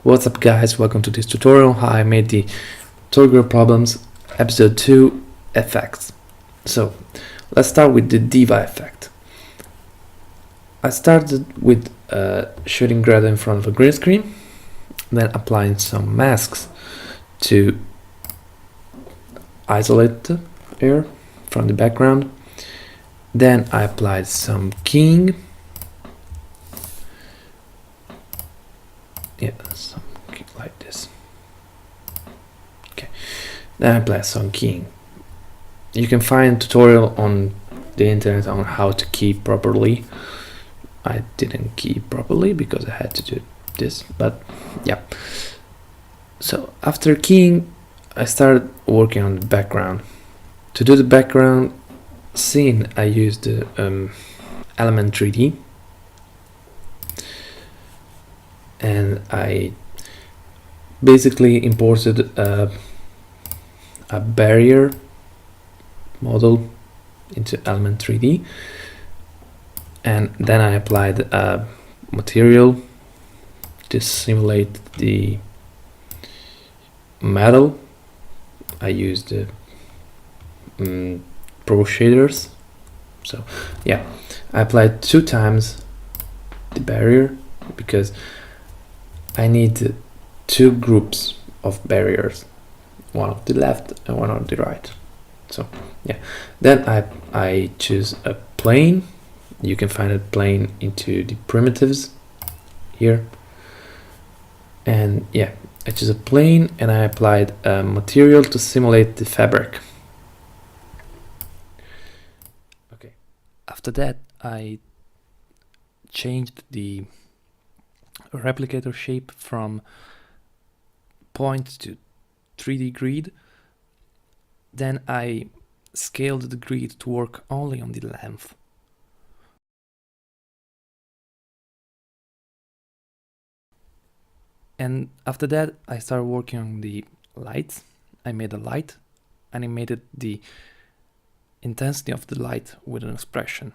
What's up guys, welcome to this tutorial how I made the Torgor problems episode 2 effects. So let's start with the Diva effect. I started with shooting Greta in front of a green screen, then applying some masks to isolate the air from the background. Then I applied some keying. Yeah, something like this. Okay, then I apply some keying. You can find a tutorial on the internet on how to key properly. I didn't key properly because I had to do this, but yeah. So after keying, I started working on the background. To do the background scene, I used the Element 3D. And I basically imported a barrier model into Element 3D, and then I applied a material to simulate the metal. I used the Pro shaders. So yeah, I applied 2 times the barrier because I need 2 groups of barriers, one on the left and one on the right. So yeah, then I choose a plane. You can find a plane into the primitives here, and yeah, I choose a plane and I applied a material to simulate the fabric. Okay, after that I changed the replicator shape from point to 3D grid. Then I scaled the grid to work only on the length. And after that I started working on the lights. I made a light, animated the intensity of the light with an expression.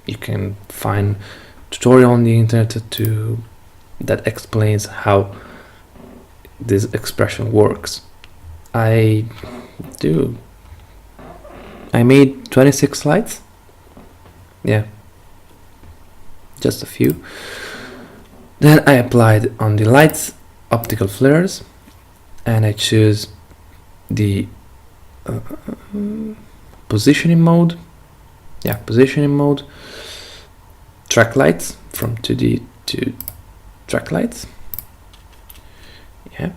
You can find tutorial on the internet that explains how this expression works. I made 26 lights. Yeah, just a few. Then I applied on the lights optical flares, and I choose the positioning mode. Yeah, positioning mode. Track lights from 2D to track lights. Yeah,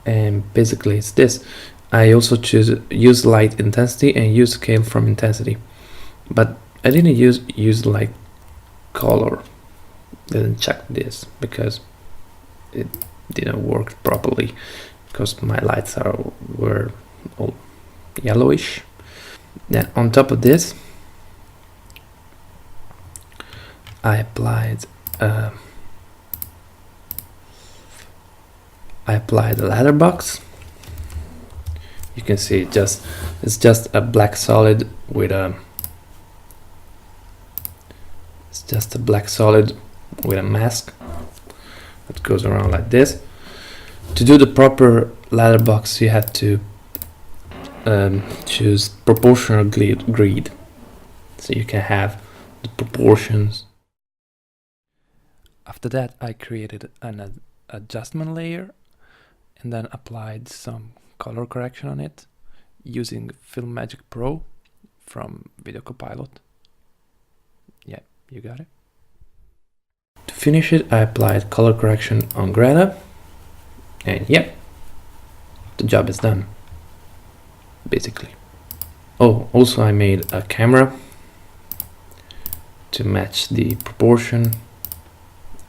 and basically it's this. I also use light intensity and use scale from intensity, but I didn't use light color. Didn't check this because it didn't work properly because my lights were all yellowish. Then on top of this I applied a ladder box. You can see it's just a black solid with a mask that goes around like this. To do the proper ladder box, you have to choose proportional grid, so you can have the proportions. After that I created an adjustment layer and then applied some color correction on it using Filmmagic Pro from Video Copilot. Yeah, you got it. To finish it, I applied color correction on Greta, and yeah, the job is done, basically. Oh, also I made a camera to match the proportion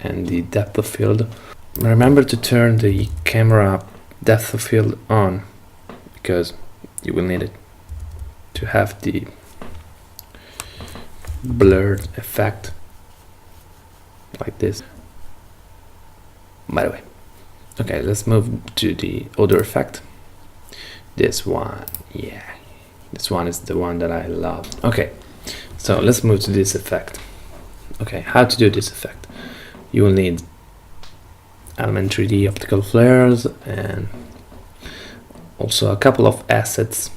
and the depth of field. Remember to turn the camera depth of field on because you will need it to have the blurred effect like this. By the way, okay, let's move to the other effect. This one, yeah, this one is the one that I love. Okay, so let's move to this effect. Okay, how to do this effect? you will need element 3D optical flares and also a couple of assets.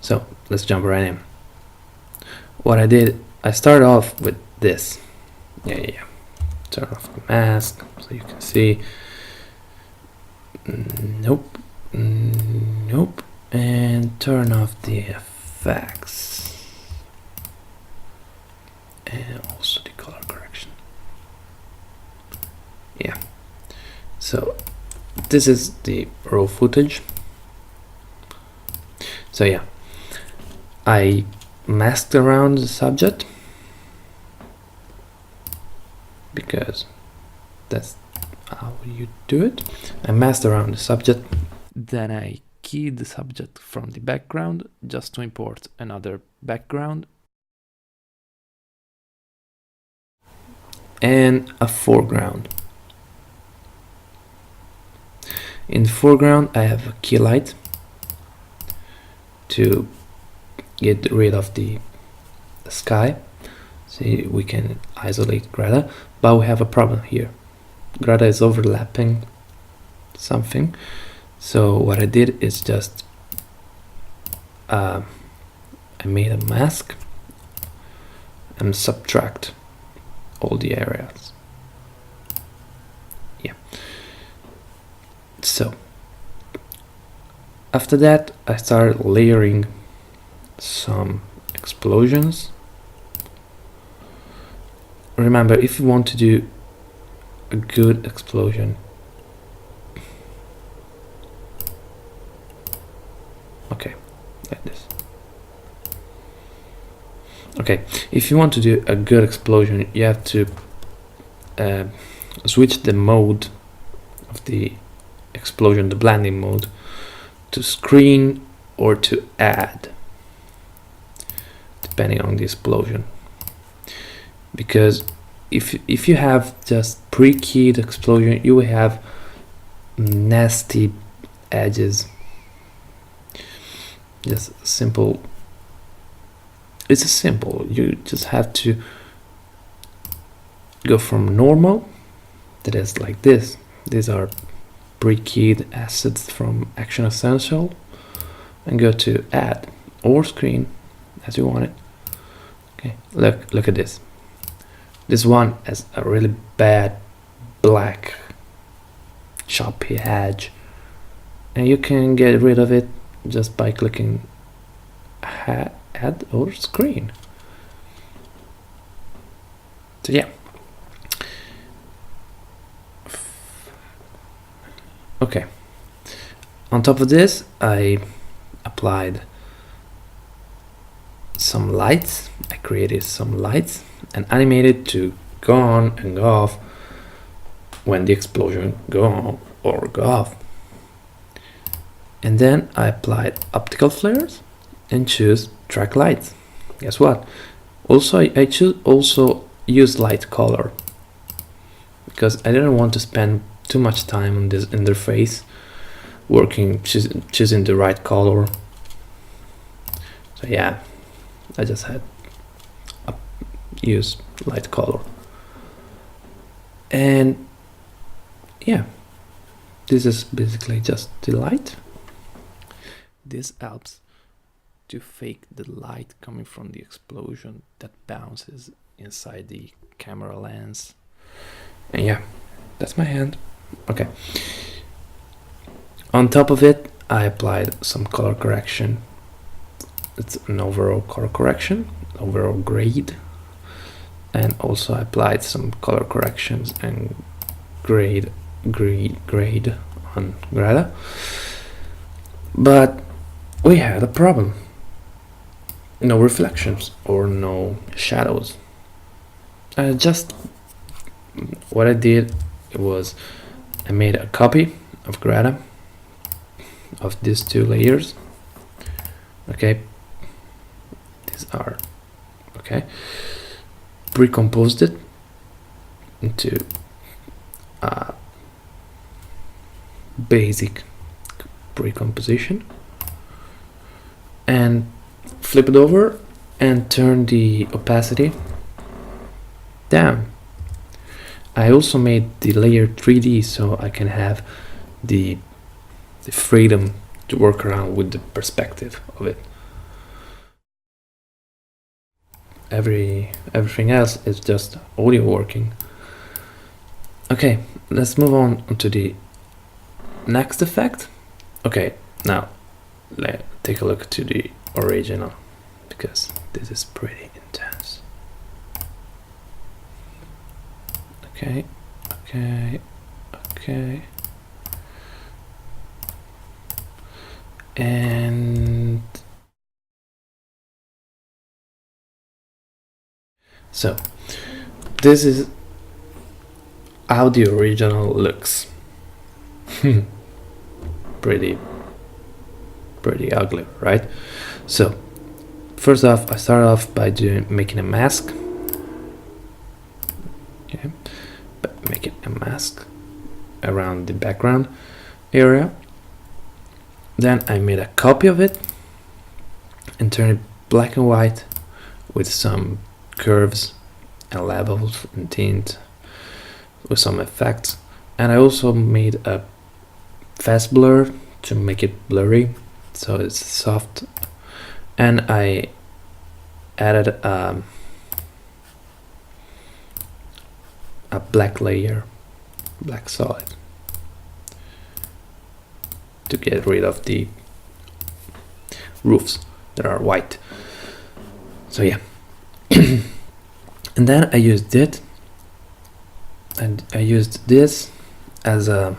So let's jump right in. What I did, I started off with this. Yeah. Turn off the mask so you can see. Nope. And turn off the effects. And also the color correction. Yeah. So this is the raw footage. So yeah, I masked around the subject because that's how you do it. I masked around the subject, then I keyed the subject from the background just to import another background and a foreground. In the foreground I have a key light to get rid of the sky. See, we can isolate Greta, but we have a problem here. Greta is overlapping something. So what I did is just I made a mask and subtract all the areas. Yeah. So after that I started layering some explosions. Remember, if you want to do a good explosion, okay, like this. Okay, if you want to do a good explosion, you have to switch the mode of the explosion, the blending mode, to screen or to add, depending on the explosion. Because if you have just pre-keyed explosion, you will have nasty edges. Just simple. It's simple. You just have to go from normal, that is like this. These are pre-keyed assets from Action Essential, and go to add or screen as you want it. Okay, look at this. This one has a really bad black choppy edge, and you can get rid of it just by clicking add or screen. So yeah. Okay. On top of this, I applied some lights. I created some lights and animated to go on and go off when the explosion go on or go off. And then I applied optical flares and choose track lights. Guess what? Also, I use light color because I didn't want to spend too much time on this interface working, choosing the right color. So yeah, I just had use light color. And yeah, this is basically just the light. This helps to fake the light coming from the explosion that bounces inside the camera lens. And yeah, that's my hand. Okay. On top of it, I applied some color correction. It's an overall color correction, overall grade. And also I applied some color corrections and grade on Greta. But we had a problem. No reflections or no shadows. What I did was I made a copy of Greta of these two layers. Okay, these are okay. Pre-composed it into basic pre-composition and flip it over and turn the opacity down. I also made the layer 3D so I can have the freedom to work around with the perspective of it. Everything else is just audio working. Okay, let's move on to the next effect. Okay, now let's take a look to the original, because this is pretty intense. Okay, and so this is how the original looks. pretty ugly, right? So first off, I start off by making a mask. Okay, but making a mask around the background area. Then I made a copy of it and turned it black and white with some curves and levels and tint with some effects. And I also made a fast blur to make it blurry, so it's soft. And I added a black layer, black solid, to get rid of the roofs that are white. So yeah. And then I used it, and I used this as a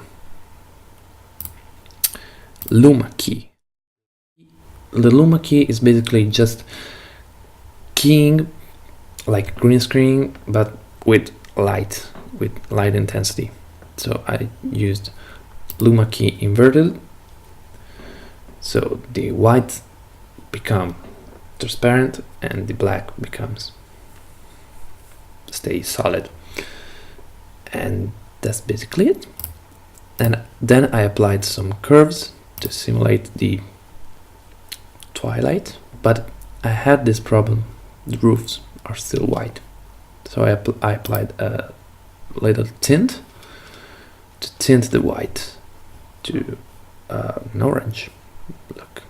Luma key. The Luma key is basically just keying like green screen, but with light intensity. So I used Luma key inverted, so the white become transparent and the black stays solid, and that's basically it. And then I applied some curves to simulate the twilight, but I had this problem: the roofs are still white, so I applied a little tint to tint the white to an orange look.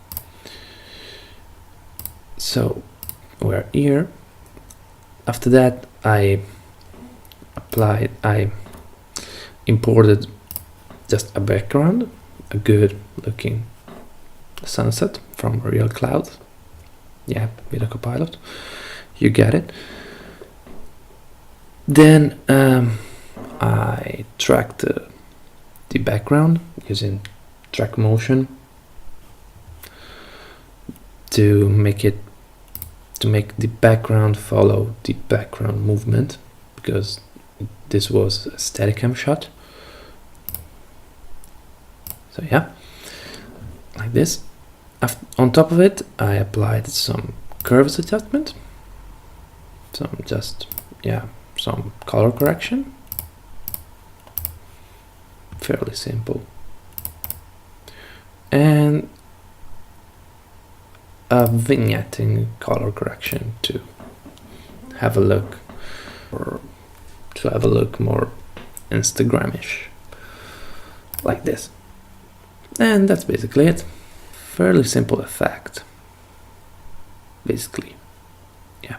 So we're here. After that, I imported just a background, a good looking sunset from Real Cloud. Yeah, Video Copilot, you get it. Then I tracked the background using track motion to make the background follow the background movement, because this was a Steadicam shot. So yeah, like this. On top of it, I applied some curves adjustment, some color correction, fairly simple, and a vignetting color correction to have a look, or to have a look more Instagramish, like this. And that's basically it. Fairly simple effect, basically. Yeah.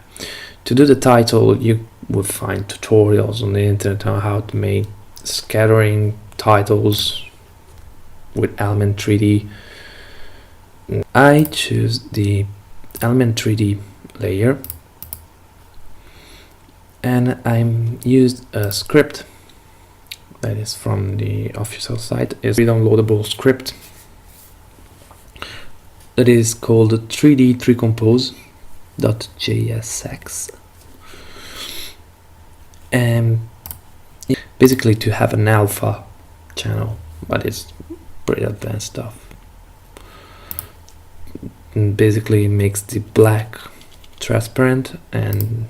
To do the title, you will find tutorials on the internet on how to make scattering titles with Element 3D. I choose the Element 3D layer, and I used a script that is from the official site. It's a downloadable script that is called 3D3compose.jsx, and basically to have an alpha channel, but it's pretty advanced stuff. And basically makes the black transparent, and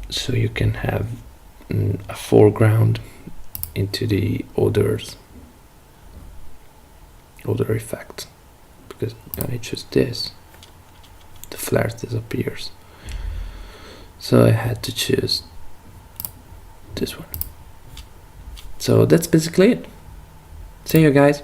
so you can have a foreground into the odor effect. Because when I choose this, the flare disappears. So I had to choose this one. So that's basically it. See you guys.